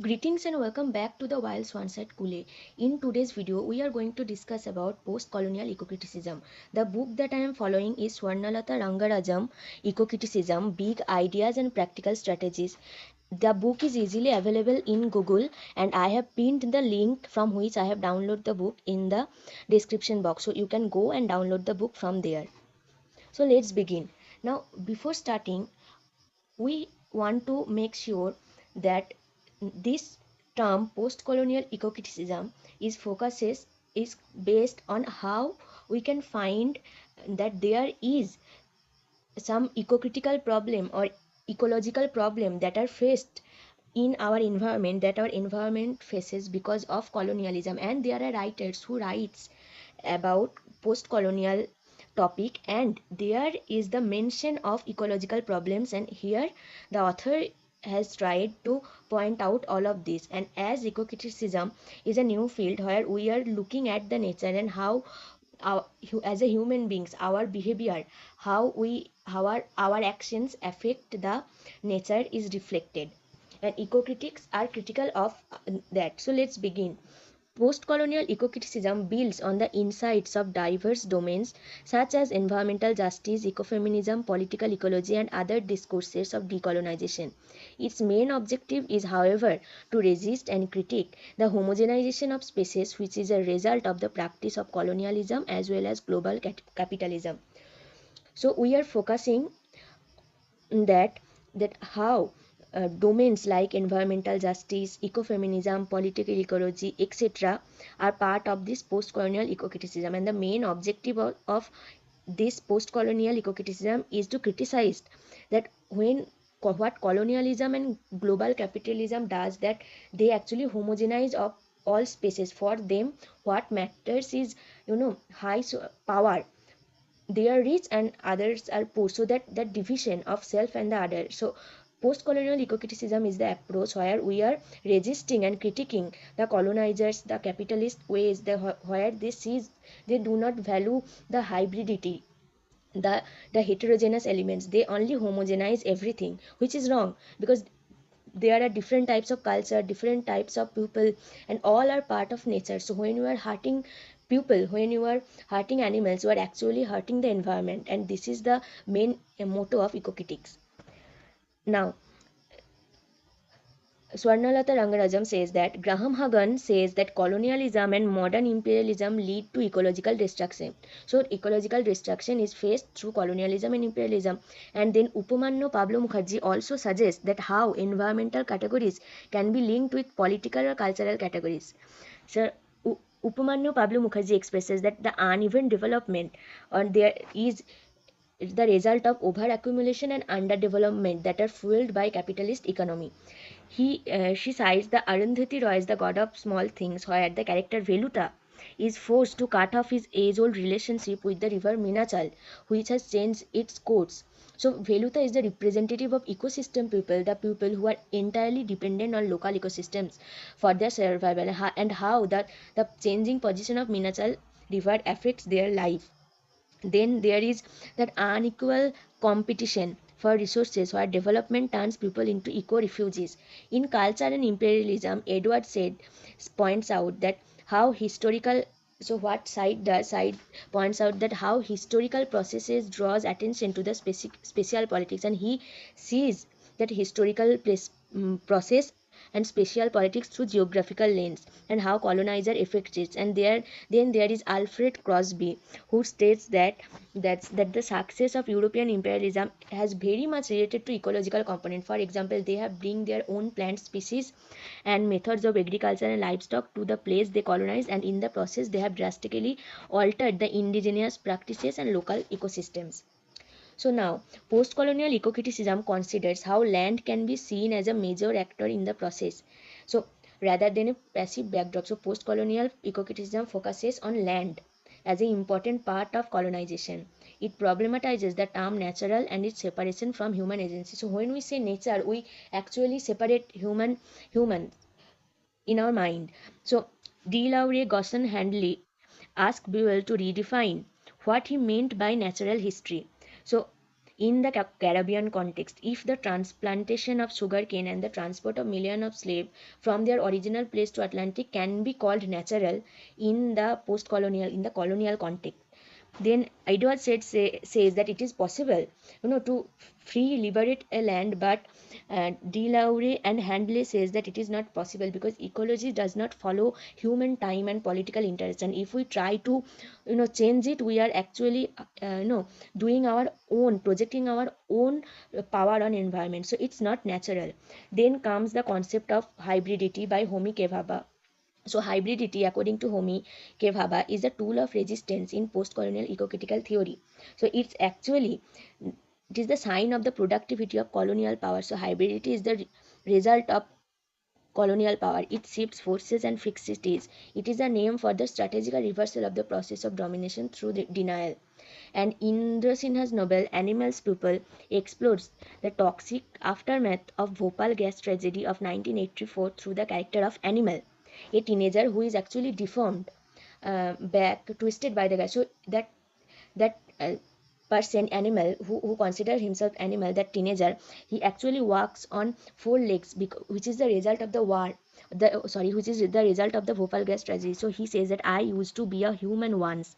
Greetings and welcome back to the Wild Swans at Coole. In today's video, we are going to discuss about post-colonial ecocriticism. The book that I am following is Swarnalatha Rangarajan, Ecocriticism, Big Ideas and Practical Strategies. The book is easily available in Google and I have pinned the link from which I have downloaded the book in the description box. So you can go and download the book from there. So let's begin. Now, before starting, we want to make sure that this term post-colonial ecocriticism is based on how we can find that there is some ecocritical problem or ecological problem that are faced in our environment, that our environment faces because of colonialism, and there are writers who writes about post-colonial topic, and there is the mention of ecological problems, and here the author has tried to point out all of this. And as ecocriticism is a new field where we are looking at the nature and how our, as a human beings, our behavior, how our actions affect the nature is reflected, and ecocritics are critical of that. So let's begin. Postcolonial ecocriticism builds on the insights of diverse domains such as environmental justice, ecofeminism, political ecology, and other discourses of decolonization. Its main objective is, however, to resist and critique the homogenization of species, which is a result of the practice of colonialism as well as global capitalism. So we are focusing that how domains like environmental justice, ecofeminism, political ecology, etc. are part of this post-colonial ecocriticism, and the main objective of this post-colonial ecocriticism is to criticize that when what colonialism and global capitalism does, that they actually homogenize of all spaces. For them, what matters is, high power, they are rich and others are poor, so that division of self and the other. So post-colonial ecocriticism is the approach where we are resisting and critiquing the colonizers, the capitalist ways, where they do not value the hybridity, the heterogeneous elements. They only homogenize everything, which is wrong, because there are different types of culture, different types of people, and all are part of nature. So when you are hurting people, when you are hurting animals, you are actually hurting the environment, and this is the main motto of ecocritics. Now, Swarnalatha Rangarajan says that Graham Hagan says that colonialism and modern imperialism lead to ecological destruction. So ecological destruction is faced through colonialism and imperialism. And then Upamanyu Pablo Mukherjee also suggests that how environmental categories can be linked with political or cultural categories. So Upamanyu Pablo Mukherjee expresses that the uneven development or there is the result of overaccumulation and underdevelopment that are fueled by capitalist economy. She cites the Arundhati Roy as the god of small things, where the character Veluta is forced to cut off his age-old relationship with the river Minachal, which has changed its course. So Veluta is the representative of ecosystem people, the people who are entirely dependent on local ecosystems for their survival, and how the changing position of Minachal river affects their life. Then there is that unequal competition for resources where development turns people into eco-refugees. In Culture and Imperialism, Edward said points out that how historical, so what side does side points out that how historical processes draws attention to the special politics, and he sees that historical process and spatial politics through geographical lens, and how colonizer affects it. And there is Alfred Crosby, who states that the success of European imperialism has very much related to ecological component. For example, they have bring their own plant species and methods of agriculture and livestock to the place they colonize, and in the process they have drastically altered the indigenous practices and local ecosystems. So now, post-colonial ecocriticism considers how land can be seen as a major actor in the process. So rather than a passive backdrop, so post-colonial ecocriticism focuses on land as an important part of colonization. It problematizes the term natural and its separation from human agency. So when we say nature, we actually separate human in our mind. So D. Lowry Gosson Handley asked Buell to redefine what he meant by natural history. So In the Caribbean context, if the transplantation of sugarcane and the transport of millions of slaves from their original place to Atlantic can be called natural in the colonial context, then Edward says that it is possible, to free liberate a land, but De Laure and Handley says that it is not possible because ecology does not follow human time and political interest, and if we try to, change it, we are actually, doing our own, projecting our own power on environment. So it's not natural. Then comes the concept of hybridity by Homi Kebhaba. So hybridity, according to Homi Kebhaba, is a tool of resistance in post-colonial ecocritical theory. So it is the sign of the productivity of colonial power. So hybridity is the result of colonial power. It shifts forces and fixities. It is a name for the strategical reversal of the process of domination through denial. And Indra Sinha's novel Animals People explores the toxic aftermath of Bhopal gas tragedy of 1984 through the character of Animal, a teenager who is actually deformed, back twisted by the gas. So that person, animal, who considers himself animal, that teenager, he actually walks on four legs, which is the result of the war, which is the result of the Bhopal gas tragedy. So he says that I used to be a human once.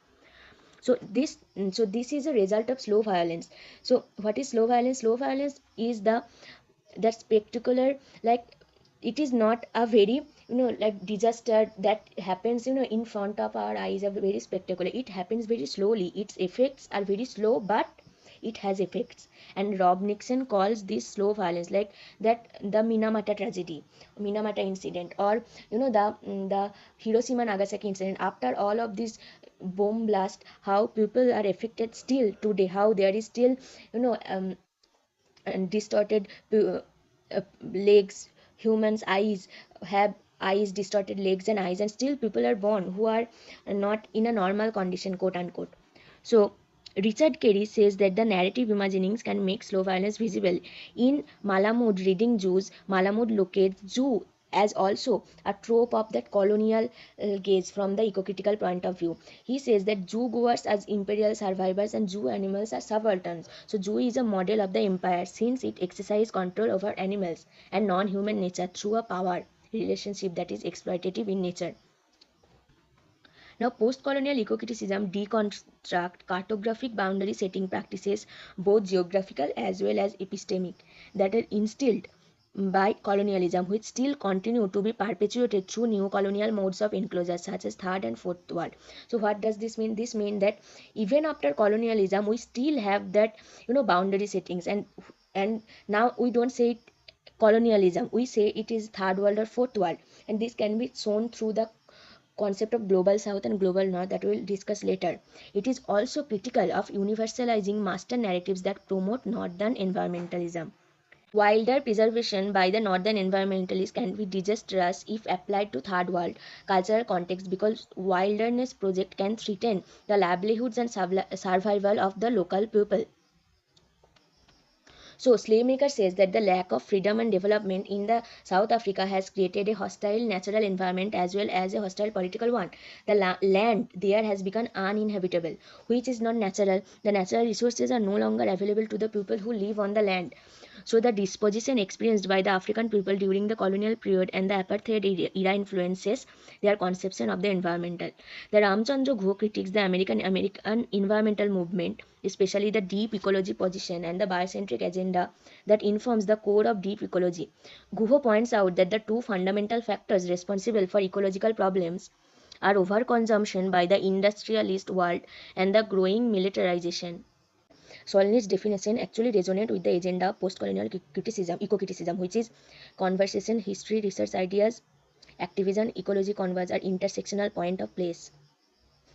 So this is a result of slow violence. So what is slow violence? Slow violence is that spectacular, like, it is not a very, like, disaster that happens, in front of our eyes, are very spectacular. It happens very slowly. Its effects are very slow, but it has effects. And Rob Nixon calls this slow violence, like that the Minamata tragedy, Minamata incident, or the Hiroshima Nagasaki incident. After all of this bomb blast, how people are affected still today, how there is still, you know um, and distorted legs, humans eyes have eyes, distorted legs and eyes, and still people are born who are not in a normal condition, quote unquote. So Richard Carey says that the narrative imaginings can make slow violence visible. In Malamud Reading Jews, Malamud locates Jew as also a trope of that colonial gaze from the ecocritical point of view. He says that Jew goers as imperial survivors and Jew animals as subalterns. So Jew is a model of the empire since it exercises control over animals and non-human nature through a power relationship that is exploitative in nature. Now, post-colonial ecocriticism deconstruct cartographic boundary setting practices, both geographical as well as epistemic, that are instilled by colonialism, which still continue to be perpetuated through new colonial modes of enclosure such as third and fourth world. So what does this mean? This means that even after colonialism, we still have that, boundary settings, and now we don't say it colonialism, we say it is third world or fourth world, and this can be shown through the concept of global south and global north that we'll discuss later. It is also critical of universalizing master narratives that promote northern environmentalism. Wilder preservation by the northern environmentalists can be disastrous if applied to third world cultural context because wilderness project can threaten the livelihoods and survival of the local people. So, Slaymaker says that the lack of freedom and development in the South Africa has created a hostile natural environment as well as a hostile political one. The land there has become uninhabitable, which is not natural. The natural resources are no longer available to the people who live on the land. So the disposition experienced by the African people during the colonial period and the apartheid era influences their conception of the environmental. The Ramchandra Guha critiques the American environmental movement, especially the deep ecology position and the biocentric agenda that informs the core of deep ecology. Guha points out that the two fundamental factors responsible for ecological problems are overconsumption by the industrialist world and the growing militarization. Solnit's definition actually resonate with the agenda of post-colonial eco-criticism, which is conversation, history, research ideas, activism, ecology converge are intersectional point of place.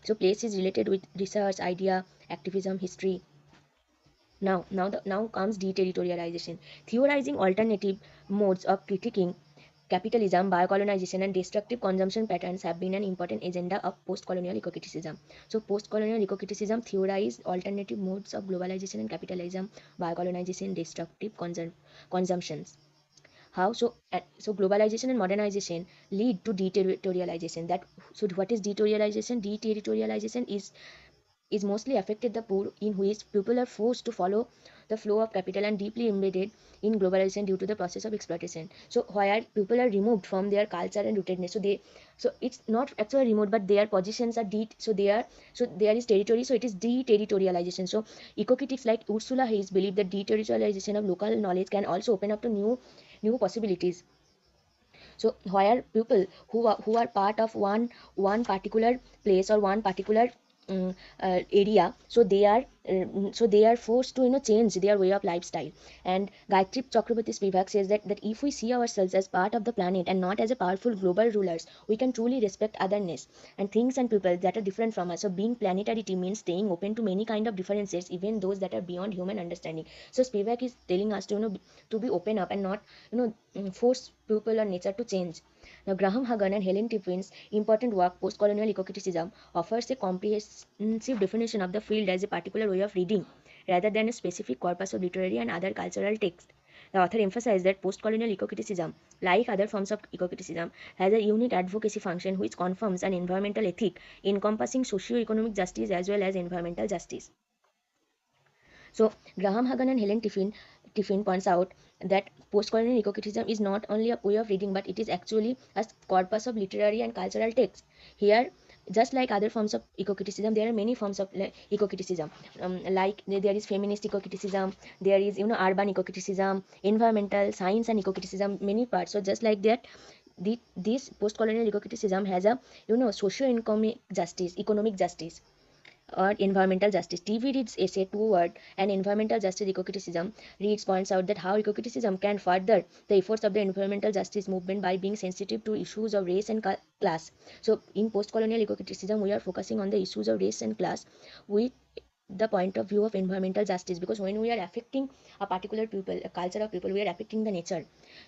So place is related with research, idea, activism, history. Now comes deterritorialization. Theorizing alternative modes of critiquing capitalism, biocolonization, and destructive consumption patterns have been an important agenda of post-colonial eco-criticism. So, post-colonial eco-criticism theorized alternative modes of globalization and capitalism, biocolonization, destructive consumptions. How so globalization and modernization lead to deterritorialization. What is deterritorialization? Deterritorialization is mostly affected the poor, in which people are forced to follow the flow of capital and deeply embedded in globalization due to the process of exploitation. So where people are removed from their culture and rootedness, so it's not actually removed, but their positions are so there is territory, so it is deterritorialization. So eco-critics like Ursula Hayes believe that deterritorialization of local knowledge can also open up to new possibilities. So where people who are part of one particular place or one particular area, so they are forced to change their way of lifestyle. And Gayatri Chakraborty Spivak says that if we see ourselves as part of the planet and not as a powerful global rulers, we can truly respect otherness and things and people that are different from us. So being planetarity means staying open to many kind of differences, even those that are beyond human understanding. So Spivak is telling us to to be open up and not force people or nature to change. Now, Graham Hagan and Helen Tiffin's important work, Postcolonial Ecocriticism, offers a comprehensive definition of the field as a particular way of reading, rather than a specific corpus of literary and other cultural texts. The author emphasized that postcolonial ecocriticism, like other forms of ecocriticism, has a unique advocacy function which confirms an environmental ethic encompassing socio-economic justice as well as environmental justice. So Graham Hagan and Tiffin points out that postcolonial ecocriticism is not only a way of reading, but it is actually a corpus of literary and cultural texts. Here, just like other forms of ecocriticism, there are many forms of ecocriticism. Like there is feminist ecocriticism, there is urban ecocriticism, environmental science and ecocriticism, many parts. So just like that, this postcolonial ecocriticism has a economic justice or environmental justice. TV Reads essay toward an environmental justice ecocriticism. Reads points out that how ecocriticism can further the efforts of the environmental justice movement by being sensitive to issues of race and class. So in post-colonial ecocriticism, we are focusing on the issues of race and class with the point of view of environmental justice, because when we are affecting a particular people, a culture of people, we are affecting the nature.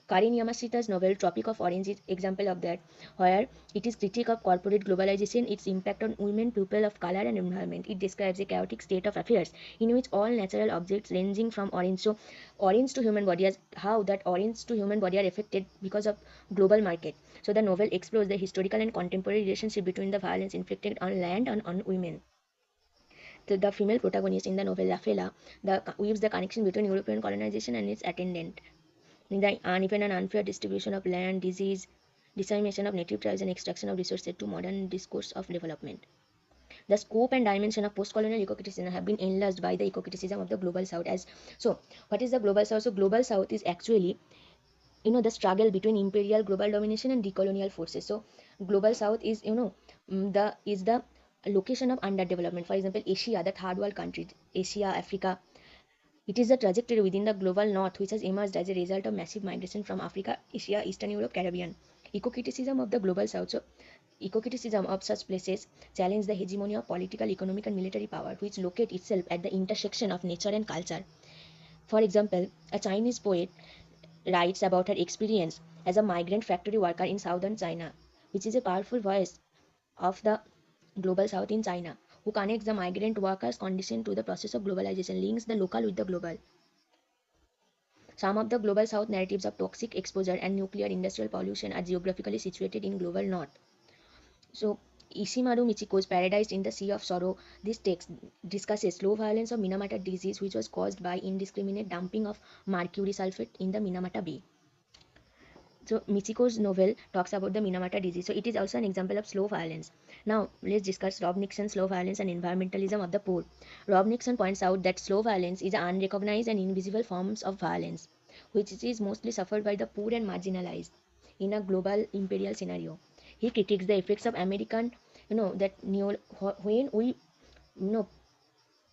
Karin Yamashita's novel Tropic of Orange is example of that, where it is critique of corporate globalization, its impact on women, people of color and environment. It describes a chaotic state of affairs in which all natural objects ranging from orange to human body, as how that orange to human body are affected because of global market. So the novel explores the historical and contemporary relationship between the violence inflicted on land and on women. The female protagonist in the novel Rafaela weaves the connection between European colonization and its attendant, the uneven and unfair distribution of land, disease, decimation of native tribes, and extraction of resources to modern discourse of development. The scope and dimension of post-colonial ecocriticism have been enlarged by the ecocriticism of the global south. As so, what is the global south? So, global south is actually the struggle between imperial global domination and decolonial forces. So global south is the location of underdevelopment. For example, Asia, the third world countries, Asia, Africa, it is the trajectory within the global north which has emerged as a result of massive migration from Africa, Asia, Eastern Europe, Caribbean. Eco-criticism of the global south. So eco-criticism of such places challenge the hegemony of political, economic and military power, which locate itself at the intersection of nature and culture. For example, a Chinese poet writes about her experience as a migrant factory worker in southern China, which is a powerful voice of the global south in China, who connects the migrant workers' condition to the process of globalization, links the local with the global. Some of the global south narratives of toxic exposure and nuclear industrial pollution are geographically situated in global north. So Ishimaru Michiko's Paradise in the Sea of Sorrow, this text discusses slow violence of Minamata disease, which was caused by indiscriminate dumping of mercury sulfate in the Minamata Bay. So Michiko's novel talks about the Minamata disease. So it is also an example of slow violence. Now let's discuss Rob Nixon's slow violence and environmentalism of the poor. Rob Nixon points out that slow violence is an unrecognized and invisible forms of violence, which is mostly suffered by the poor and marginalized in a global imperial scenario. He critiques the effects of American, when we,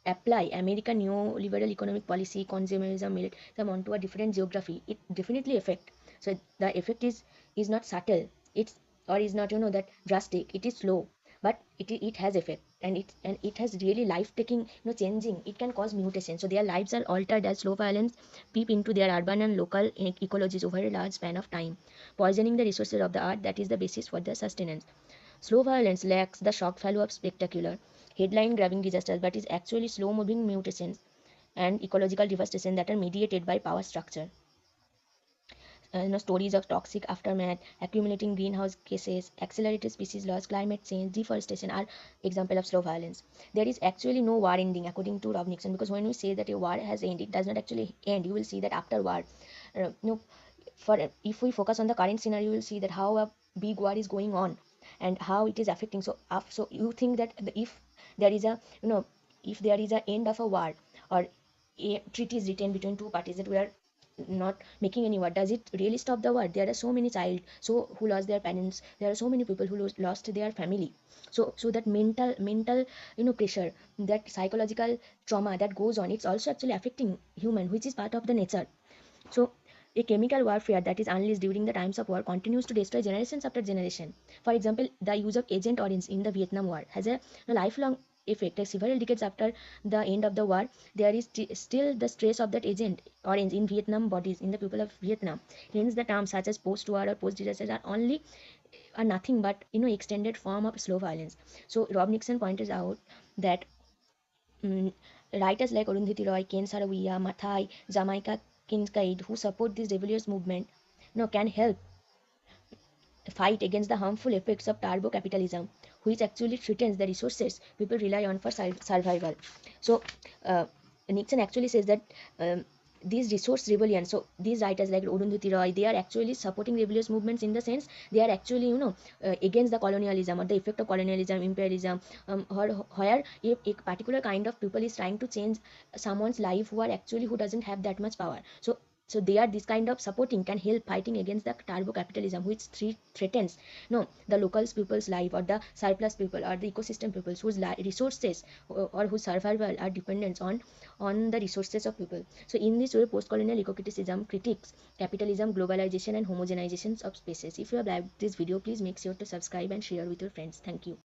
apply American neoliberal economic policy, consumerism, militarism onto a different geography, it definitely affect. So the effect is not subtle. It's or is not that drastic. It is slow, but it has effect, and it has really life taking changing. It can cause mutation. So their lives are altered as slow violence peep into their urban and local ecologies over a large span of time, poisoning the resources of the earth that is the basis for their sustenance. Slow violence lacks the shock value of spectacular, headline grabbing disasters, but is actually slow moving mutations and ecological devastation that are mediated by power structure. stories of toxic aftermath, accumulating greenhouse gases, accelerated species loss, climate change, deforestation are example of slow violence. There is actually no war ending according to Rob Nixon, because when we say that a war has ended, it does not actually end. You will see that after war, no, for if we focus on the current scenario, you will see that how a big war is going on and how it is affecting. So, so you think that if there is a if there is a end of a war, or a treaty is written between two parties that we are not making any war, does it really stop the war? There are so many child who lost their parents, there are so many people who lost their family. So that mental pressure, that psychological trauma that goes on, it's also actually affecting human, which is part of the nature. So a chemical warfare that is unleashed during the times of war continues to destroy generations after generation. For example, the use of Agent Orange in the Vietnam War has a lifelong effect. Like several decades after the end of the war, there is still the stress of that Agent Orange in Vietnam bodies, in the people of Vietnam. Hence, the terms such as post-war or post-disaster are nothing but extended form of slow violence. So Rob Nixon pointed out that mm, writers like Arundhati Roy, Ken Saro-Wiwa, Mathai, Jamaica Kincaid, who support this rebellious movement, can help fight against the harmful effects of turbo capitalism, which actually threatens the resources people rely on for survival. So, uh, Nixon actually says that these resource rebellion. So these writers like Arundhati Roy, they are actually supporting rebellious movements in the sense they are actually against the colonialism or the effect of colonialism, imperialism, or where if a particular kind of people is trying to change someone's life who doesn't have that much power. So they are this kind of supporting can help fighting against the turbo capitalism, which threatens the local people's life, or the surplus people, or the ecosystem peoples whose resources or whose survival are dependent on the resources of people. So in this way, post-colonial ecocriticism critiques capitalism, globalization, and homogenization of spaces. If you have liked this video, please make sure to subscribe and share with your friends. Thank you.